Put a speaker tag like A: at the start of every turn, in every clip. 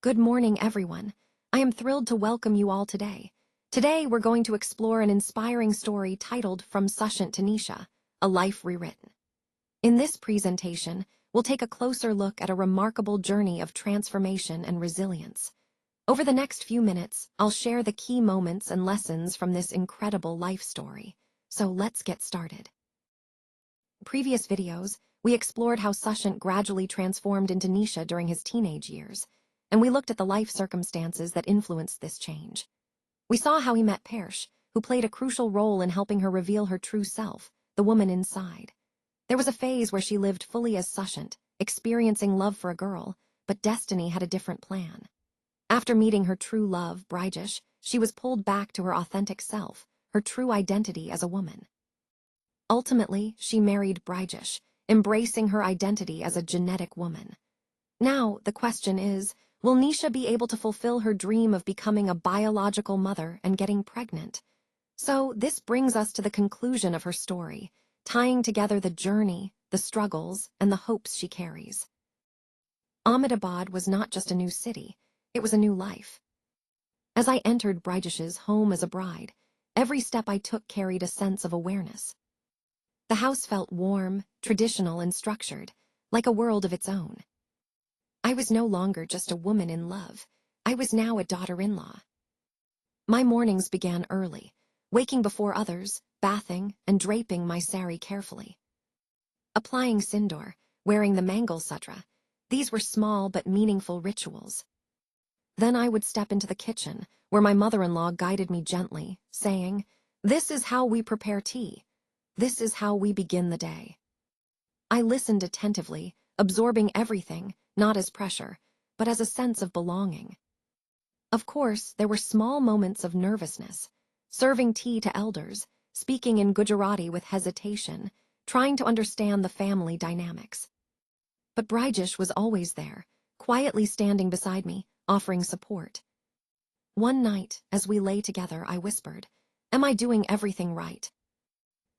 A: Good morning, everyone. I am thrilled to welcome you all today. Today, we're going to explore an inspiring story titled From Sushant to Nisha, A Life Rewritten. In this presentation, we'll take a closer look at a remarkable journey of transformation and resilience. Over the next few minutes, I'll share the key moments and lessons from this incredible life story. So let's get started. Previous videos, we explored how Sushant gradually transformed into Nisha during his teenage years, and we looked at the life circumstances that influenced this change. We saw how he met Brijesh, who played a crucial role in helping her reveal her true self, the woman inside. There was a phase where she lived fully as Sushant, experiencing love for a girl, but destiny had a different plan. After meeting her true love, Brijesh, she was pulled back to her authentic self, her true identity as a woman. Ultimately, she married Brijesh, embracing her identity as a genetic woman. Now, the question is, will Nisha be able to fulfill her dream of becoming a biological mother and getting pregnant? So, this brings us to the conclusion of her story, tying together the journey, the struggles, and the hopes she carries. Ahmedabad was not just a new city, it was a new life. As I entered Brijesh's home as a bride, every step I took carried a sense of awareness. The house felt warm, traditional, and structured, like a world of its own. I was no longer just a woman in love. I was now a daughter-in-law. My mornings began early, waking before others, bathing, and draping my sari carefully. Applying sindoor, wearing the Mangal Sutra, these were small but meaningful rituals. Then I would step into the kitchen, where my mother-in-law guided me gently, saying, "This is how we prepare tea. This is how we begin the day." I listened attentively, absorbing everything, not as pressure, but as a sense of belonging. Of course, there were small moments of nervousness, serving tea to elders, speaking in Gujarati with hesitation, trying to understand the family dynamics. But Brijesh was always there, quietly standing beside me, offering support. One night, as we lay together, I whispered, "Am I doing everything right?"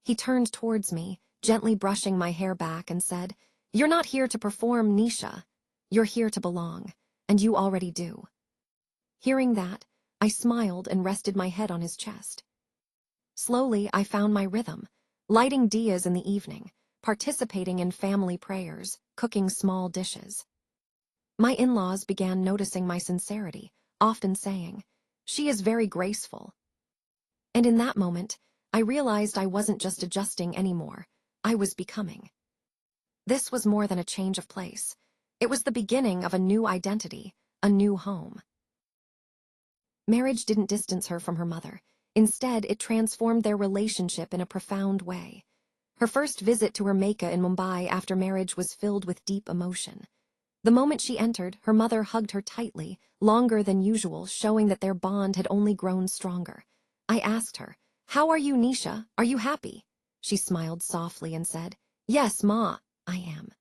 A: He turned towards me, gently brushing my hair back, and said, "You're not here to perform, Nisha. You're here to belong, and you already do." Hearing that, I smiled and rested my head on his chest. Slowly, I found my rhythm, lighting diyas in the evening, participating in family prayers, cooking small dishes. My in-laws began noticing my sincerity, often saying, "She is very graceful." And in that moment, I realized I wasn't just adjusting anymore, I was becoming. This was more than a change of place. It was the beginning of a new identity, a new home. Marriage didn't distance her from her mother. Instead, it transformed their relationship in a profound way. Her first visit to her Maika in Mumbai after marriage was filled with deep emotion. The moment she entered, her mother hugged her tightly, longer than usual, showing that their bond had only grown stronger. I asked her, "How are you, Nisha? Are you happy?" She smiled softly and said, "Yes, Ma, I am."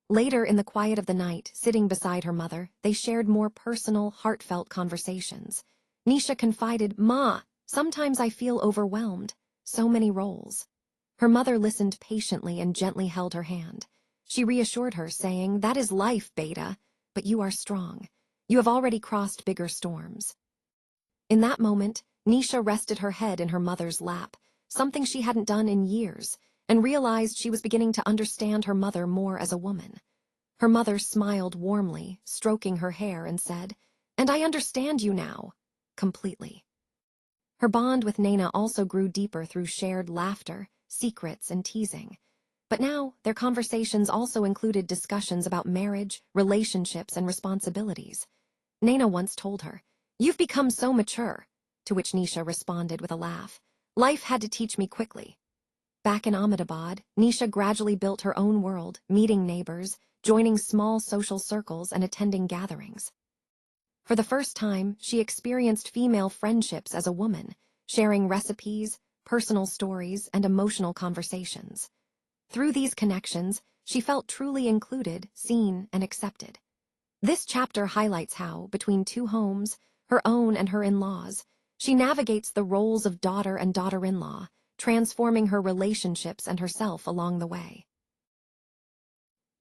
A: Later, in the quiet of the night, sitting beside her mother, they shared more personal, heartfelt conversations. Nisha confided, "Ma, sometimes I feel overwhelmed. So many roles." Her mother listened patiently and gently held her hand. She reassured her, saying, "That is life, Beta, but you are strong. You have already crossed bigger storms." In that moment, Nisha rested her head in her mother's lap, something she hadn't done in years, and realized she was beginning to understand her mother more as a woman. Her mother smiled warmly, stroking her hair, and said, "And I understand you now, completely." Her bond with Naina also grew deeper through shared laughter, secrets, and teasing. But now, their conversations also included discussions about marriage, relationships, and responsibilities. Naina once told her, "You've become so mature," to which Nisha responded with a laugh, "Life had to teach me quickly." Back in Ahmedabad, Nisha gradually built her own world, meeting neighbors, joining small social circles, and attending gatherings. For the first time, she experienced female friendships as a woman, sharing recipes, personal stories, and emotional conversations. Through these connections, she felt truly included, seen, and accepted. This chapter highlights how, between two homes, her own and her in-laws, she navigates the roles of daughter and daughter-in-law, transforming her relationships and herself along the way.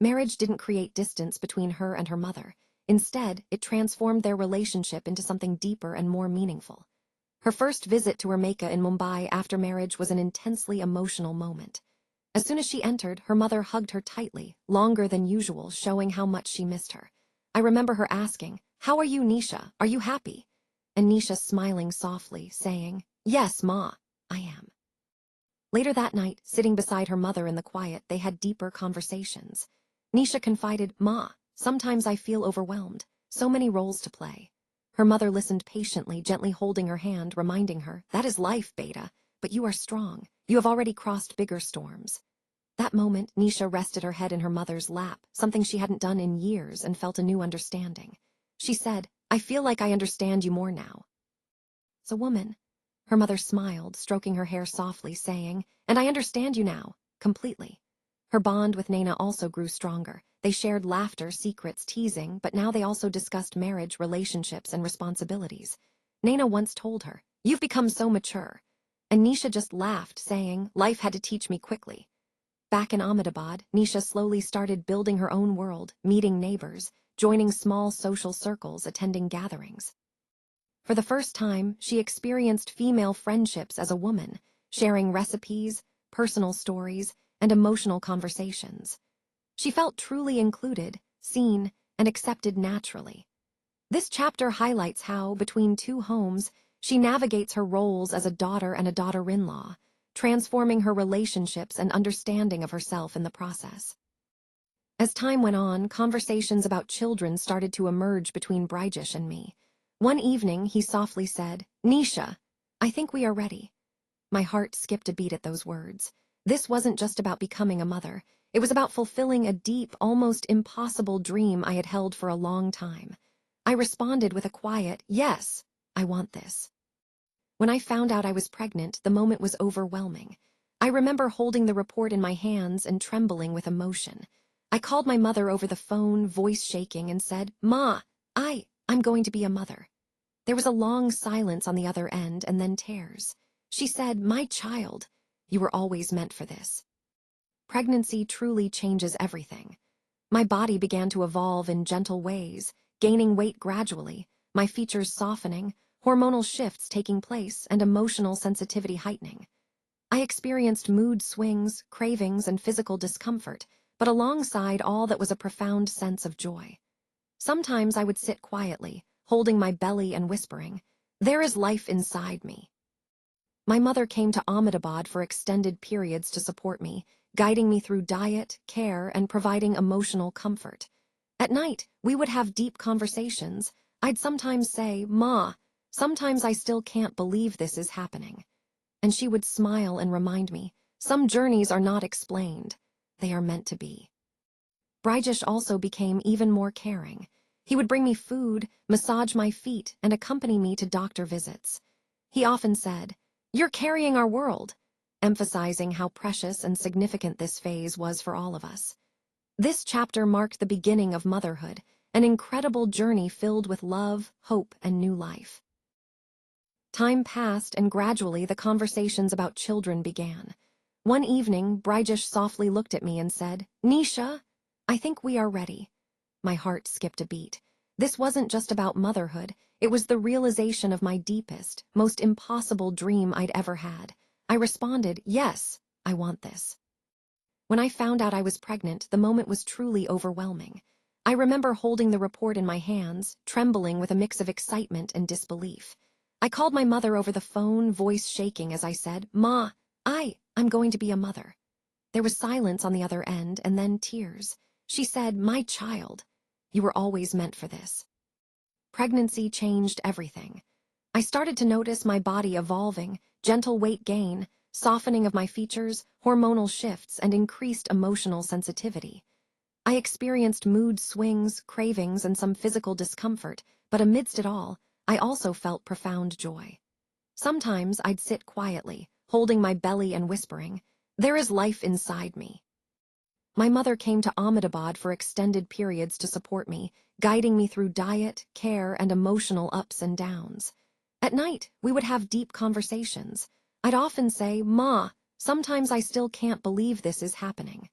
A: Marriage didn't create distance between her and her mother. Instead, it transformed their relationship into something deeper and more meaningful. Her first visit to her Maika in Mumbai after marriage was an intensely emotional moment. As soon as she entered, her mother hugged her tightly, longer than usual, showing how much she missed her. I remember her asking, "How are you, Nisha? Are you happy?" And Nisha smiling softly, saying, "Yes, Ma, I am." Later that night, sitting beside her mother in the quiet, they had deeper conversations. Nisha confided, "Ma, sometimes I feel overwhelmed. So many roles to play." Her mother listened patiently, gently holding her hand, reminding her, "That is life, Beta, but you are strong. You have already crossed bigger storms." That moment, Nisha rested her head in her mother's lap, something she hadn't done in years, and felt a new understanding. She said, "I feel like I understand you more now." "As a woman," her mother smiled, stroking her hair softly, saying, "And I understand you now, completely." Her bond with Naina also grew stronger. They shared laughter, secrets, teasing, but now they also discussed marriage, relationships, and responsibilities. Naina once told her, "You've become so mature." And Nisha just laughed, saying, "Life had to teach me quickly." Back in Ahmedabad, Nisha slowly started building her own world, meeting neighbors, joining small social circles, attending gatherings. For the first time, she experienced female friendships as a woman, sharing recipes, personal stories, and emotional conversations. She felt truly included, seen, and accepted naturally. This chapter highlights how, between two homes, she navigates her roles as a daughter and a daughter-in-law, transforming her relationships and understanding of herself in the process. As time went on, conversations about children started to emerge between Brijesh and me. One evening, he softly said, "Nisha, I think we are ready." My heart skipped a beat at those words. This wasn't just about becoming a mother. It was about fulfilling a deep, almost impossible dream I had held for a long time. I responded with a quiet, "Yes, I want this." When I found out I was pregnant, the moment was overwhelming. I remember holding the report in my hands and trembling with emotion. I called my mother over the phone, voice shaking, and said, "Ma, I'm going to be a mother." There was a long silence on the other end, and then tears. She said, "My child, you were always meant for this." Pregnancy truly changes everything. My body began to evolve in gentle ways, gaining weight gradually, my features softening, hormonal shifts taking place, and emotional sensitivity heightening. I experienced mood swings, cravings, and physical discomfort, but alongside all that was a profound sense of joy. Sometimes I would sit quietly, holding my belly and whispering, "There is life inside me." My mother came to Ahmedabad for extended periods to support me, guiding me through diet, care, and providing emotional comfort. At night, we would have deep conversations. I'd sometimes say, "Ma, sometimes I still can't believe this is happening." And she would smile and remind me, "Some journeys are not explained. They are meant to be." Brijesh also became even more caring. He would bring me food, massage my feet, and accompany me to doctor visits. He often said, "You're carrying our world," emphasizing how precious and significant this phase was for all of us. This chapter marked the beginning of motherhood, an incredible journey filled with love, hope, and new life. Time passed, and gradually the conversations about children began. One evening, Brijesh softly looked at me and said, "Nisha, I think we are ready." My heart skipped a beat. This wasn't just about motherhood. It was the realization of my deepest, most impossible dream I'd ever had. I responded, "Yes, I want this." When I found out I was pregnant, the moment was truly overwhelming. I remember holding the report in my hands, trembling with a mix of excitement and disbelief. I called my mother over the phone, voice shaking as I said, "Ma, I'm going to be a mother." There was silence on the other end, and then tears. She said, "My child, you were always meant for this." Pregnancy changed everything. I started to notice my body evolving, gentle weight gain, softening of my features, hormonal shifts, and increased emotional sensitivity. I experienced mood swings, cravings, and some physical discomfort, but amidst it all, I also felt profound joy. Sometimes I'd sit quietly, holding my belly and whispering, "There is life inside me." My mother came to Ahmedabad for extended periods to support me, guiding me through diet, care, and emotional ups and downs. At night, we would have deep conversations. I'd often say, "Ma, sometimes I still can't believe this is happening."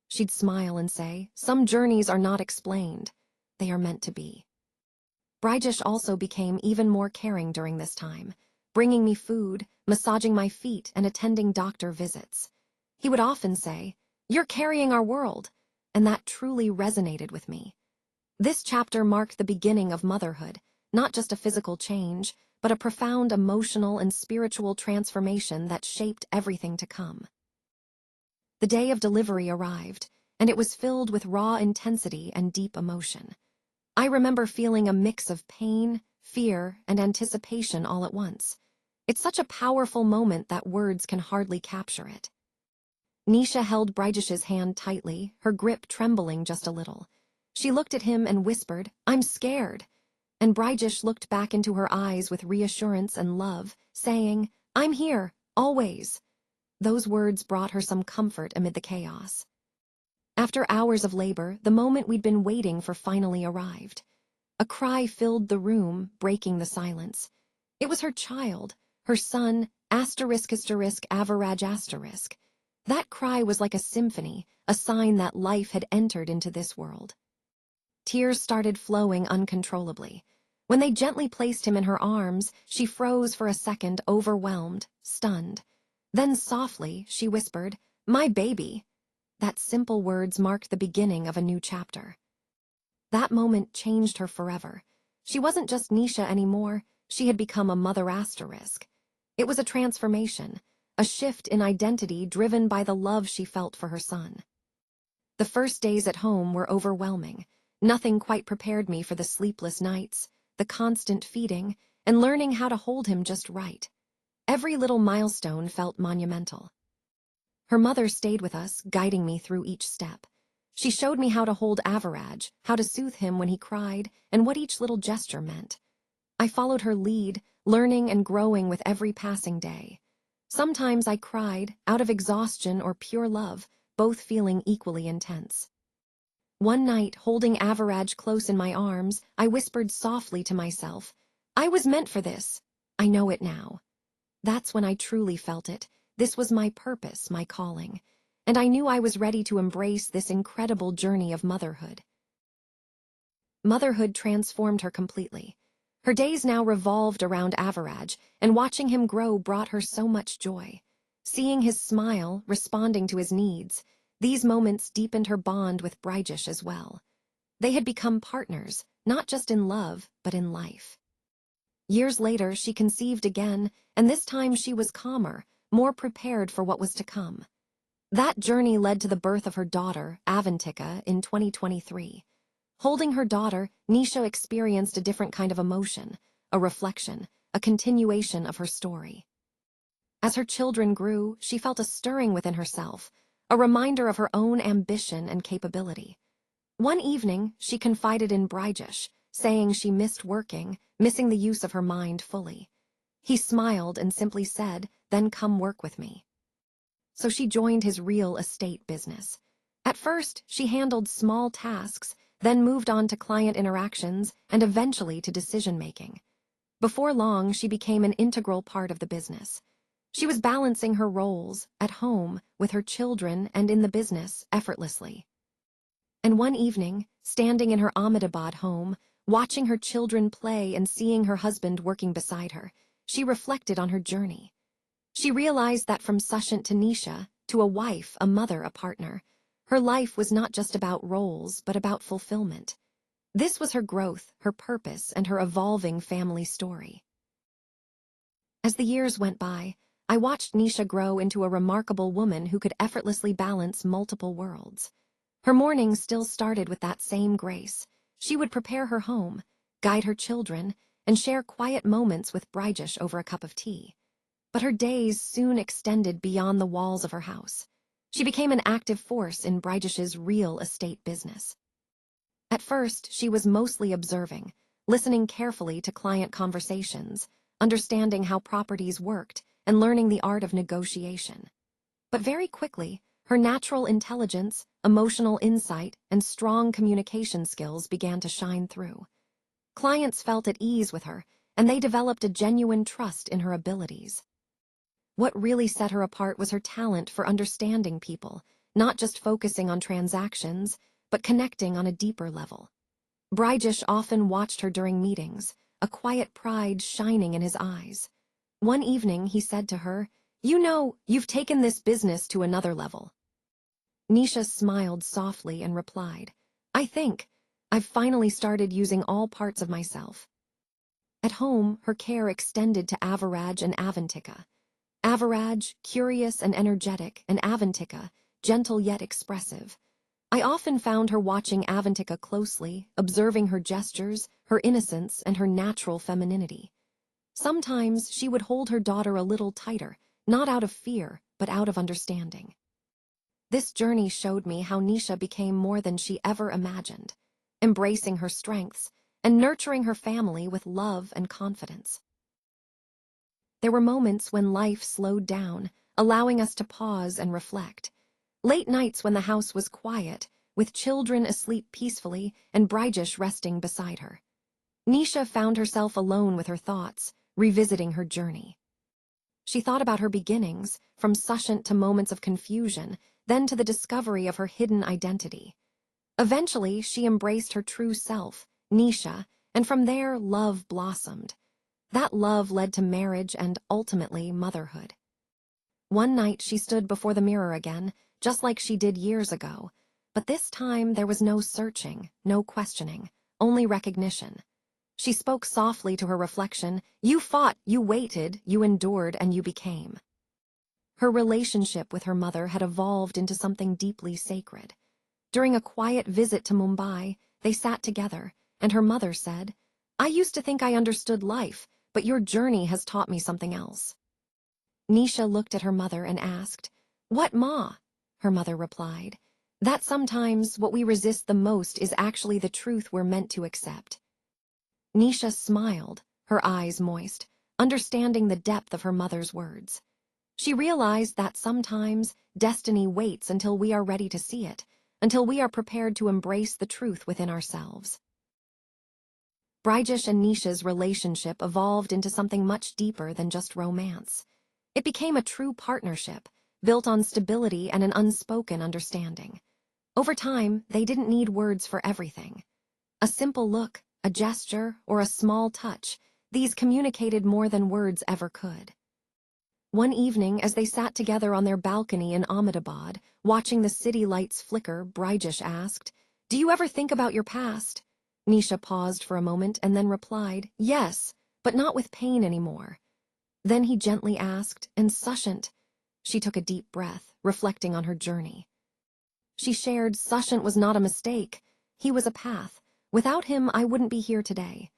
A: She'd smile and say, "Some journeys are not explained. They are meant to be." Brijesh also became even more caring during this time, bringing me food, massaging my feet, and attending doctor visits. He would often say, "You're carrying our world," and that truly resonated with me. This chapter marked the beginning of motherhood, not just a physical change, but a profound emotional and spiritual transformation that shaped everything to come. The day of delivery arrived, and it was filled with raw intensity and deep emotion. I remember feeling a mix of pain, fear, and anticipation all at once. It's such a powerful moment that words can hardly capture it. Nisha held Brijesh's hand tightly, her grip trembling just a little. She looked at him and whispered, "I'm scared." And Brijesh looked back into her eyes with reassurance and love, saying, "I'm here, always." Those words brought her some comfort amid the chaos. After hours of labor, the moment we'd been waiting for finally arrived. A cry filled the room, breaking the silence. It was her child, her son, ****Aviraj***. That cry was like a symphony, a sign that life had entered into this world. Tears started flowing uncontrollably. When they gently placed him in her arms, she froze for a second, overwhelmed, stunned. Then softly, she whispered, "My baby." That simple words marked the beginning of a new chapter. That moment changed her forever. She wasn't just Nisha anymore, she had become a mother asterisk. It was a transformation, a shift in identity driven by the love she felt for her son. The first days at home were overwhelming. Nothing quite prepared me for the sleepless nights, the constant feeding, and learning how to hold him just right. Every little milestone felt monumental. Her mother stayed with us, guiding me through each step. She showed me how to hold Aviraj, how to soothe him when he cried, and what each little gesture meant. I followed her lead, learning and growing with every passing day. Sometimes I cried, out of exhaustion or pure love, both feeling equally intense. One night, holding Aviraj close in my arms, I whispered softly to myself, "I was meant for this. I know it now." That's when I truly felt it. This was my purpose, my calling, and I knew I was ready to embrace this incredible journey of motherhood. Motherhood transformed her completely. Her days now revolved around Aviraj, and watching him grow brought her so much joy. Seeing his smile, responding to his needs, these moments deepened her bond with Brijesh as well. They had become partners, not just in love, but in life. Years later, she conceived again, and this time she was calmer, more prepared for what was to come. That journey led to the birth of her daughter, Avantika, in 2023. Holding her daughter, Nisha experienced a different kind of emotion, a reflection, a continuation of her story. As her children grew, she felt a stirring within herself, a reminder of her own ambition and capability. One evening, she confided in Brijesh, saying she missed working, missing the use of her mind fully. He smiled and simply said, "Then come work with me." So she joined his real estate business. At first, she handled small tasks, then moved on to client interactions, and eventually to decision-making. Before long, she became an integral part of the business. She was balancing her roles, at home, with her children, and in the business, effortlessly. And one evening, standing in her Ahmedabad home, watching her children play and seeing her husband working beside her, she reflected on her journey. She realized that from Sushant to Nisha, to a wife, a mother, a partner, her life was not just about roles, but about fulfillment. This was her growth, her purpose, and her evolving family story. As the years went by, I watched Nisha grow into a remarkable woman who could effortlessly balance multiple worlds. Her mornings still started with that same grace. She would prepare her home, guide her children, and share quiet moments with Brijesh over a cup of tea. But her days soon extended beyond the walls of her house. She became an active force in Brijesh's real estate business. At first, she was mostly observing, listening carefully to client conversations, understanding how properties worked, and learning the art of negotiation. But very quickly, her natural intelligence, emotional insight, and strong communication skills began to shine through. Clients felt at ease with her, and they developed a genuine trust in her abilities. What really set her apart was her talent for understanding people, not just focusing on transactions, but connecting on a deeper level. Brijesh often watched her during meetings, a quiet pride shining in his eyes. One evening he said to her, "You know, you've taken this business to another level." Nisha smiled softly and replied, "I think I've finally started using all parts of myself." At home, her care extended to Aviraj and Avantika. Aviraj, curious and energetic, and Avantika, gentle yet expressive. I often found her watching Avantika closely, observing her gestures, her innocence, and her natural femininity. Sometimes she would hold her daughter a little tighter, not out of fear, but out of understanding. This journey showed me how Nisha became more than she ever imagined, embracing her strengths and nurturing her family with love and confidence. There were moments when life slowed down, allowing us to pause and reflect. Late nights when the house was quiet, with children asleep peacefully and Brijesh resting beside her. Nisha found herself alone with her thoughts, revisiting her journey. She thought about her beginnings, from Sushant to moments of confusion, then to the discovery of her hidden identity. Eventually, she embraced her true self, Nisha, and from there, love blossomed. That love led to marriage and, ultimately, motherhood. One night, she stood before the mirror again, just like she did years ago. But this time, there was no searching, no questioning, only recognition. She spoke softly to her reflection, "You fought, you waited, you endured, and you became." Her relationship with her mother had evolved into something deeply sacred. During a quiet visit to Mumbai, they sat together, and her mother said, "I used to think I understood life, but your journey has taught me something else." Nisha looked at her mother and asked, "What, Ma?" Her mother replied, "That sometimes what we resist the most is actually the truth we're meant to accept." Nisha smiled, her eyes moist, understanding the depth of her mother's words. She realized that sometimes destiny waits until we are ready to see it, until we are prepared to embrace the truth within ourselves. Brijesh and Nisha's relationship evolved into something much deeper than just romance. It became a true partnership, built on stability and an unspoken understanding. Over time, they didn't need words for everything. A simple look, a gesture, or a small touch, these communicated more than words ever could. One evening, as they sat together on their balcony in Ahmedabad, watching the city lights flicker, Brijesh asked, "Do you ever think about your past?" Nisha paused for a moment and then replied, "Yes, but not with pain anymore." Then he gently asked, "And Sushant?" She took a deep breath, reflecting on her journey. She shared, "Sushant was not a mistake. He was a path. Without him, I wouldn't be here today."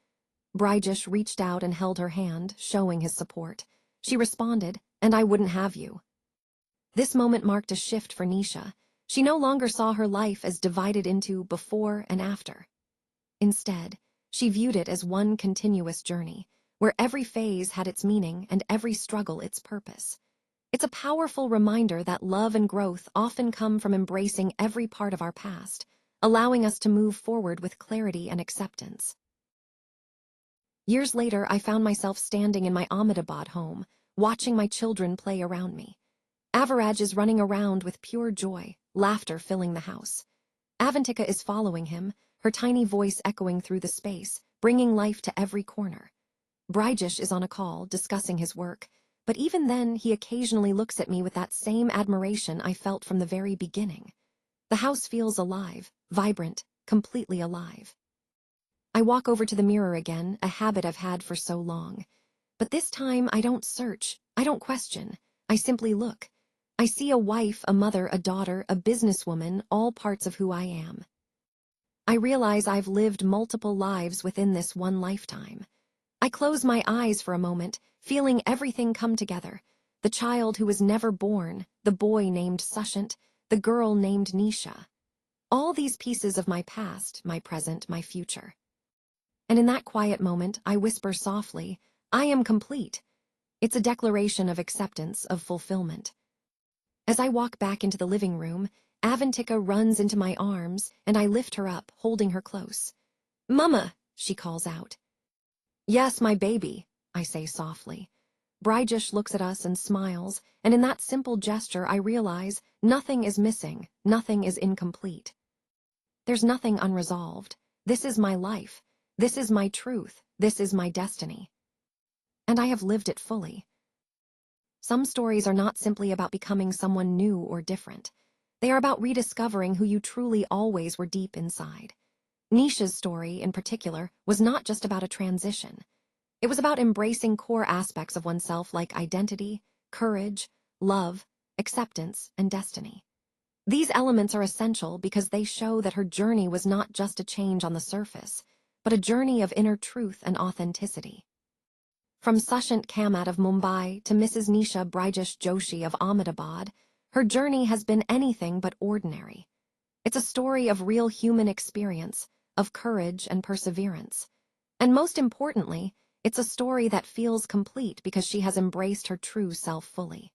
A: Brijesh reached out and held her hand, showing his support. She responded, "And I wouldn't have you." This moment marked a shift for Nisha. She no longer saw her life as divided into before and after. Instead, she viewed it as one continuous journey, where every phase had its meaning and every struggle its purpose. It's a powerful reminder that love and growth often come from embracing every part of our past, allowing us to move forward with clarity and acceptance. Years later, I found myself standing in my Ahmedabad home, watching my children play around me. Aviraj is running around with pure joy, laughter filling the house. Avantika is following him, her tiny voice echoing through the space, bringing life to every corner. Brijesh is on a call, discussing his work, but even then he occasionally looks at me with that same admiration I felt from the very beginning. The house feels alive, vibrant, completely alive. I walk over to the mirror again, a habit I've had for so long. But this time I don't search, I don't question, I simply look. I see a wife, a mother, a daughter, a businesswoman, all parts of who I am. I realize I've lived multiple lives within this one lifetime. I close my eyes for a moment, feeling everything come together. The child who was never born, the boy named Sushant, the girl named Nisha. All these pieces of my past, my present, my future. And in that quiet moment, I whisper softly, "I am complete." It's a declaration of acceptance, of fulfillment. As I walk back into the living room, Avantika runs into my arms, and I lift her up, holding her close. "Mama," she calls out. "Yes, my baby," I say softly. Brijesh looks at us and smiles, and in that simple gesture I realize nothing is missing, nothing is incomplete. There's nothing unresolved. This is my life. This is my truth. This is my destiny. And I have lived it fully. Some stories are not simply about becoming someone new or different. They are about rediscovering who you truly always were deep inside. Nisha's story, in particular, was not just about a transition. It was about embracing core aspects of oneself like identity, courage, love, acceptance, and destiny. These elements are essential because they show that her journey was not just a change on the surface, but a journey of inner truth and authenticity. From Sushant Kamat of Mumbai to Mrs. Nisha Brijesh Joshi of Ahmedabad, her journey has been anything but ordinary. It's a story of real human experience, of courage and perseverance. And most importantly, it's a story that feels complete because she has embraced her true self fully.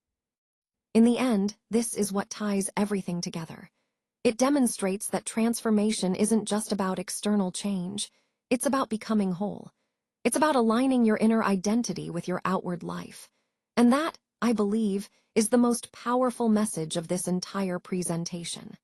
A: In the end, this is what ties everything together. It demonstrates that transformation isn't just about external change, it's about becoming whole. It's about aligning your inner identity with your outward life. And that, I believe, is the most powerful message of this entire presentation.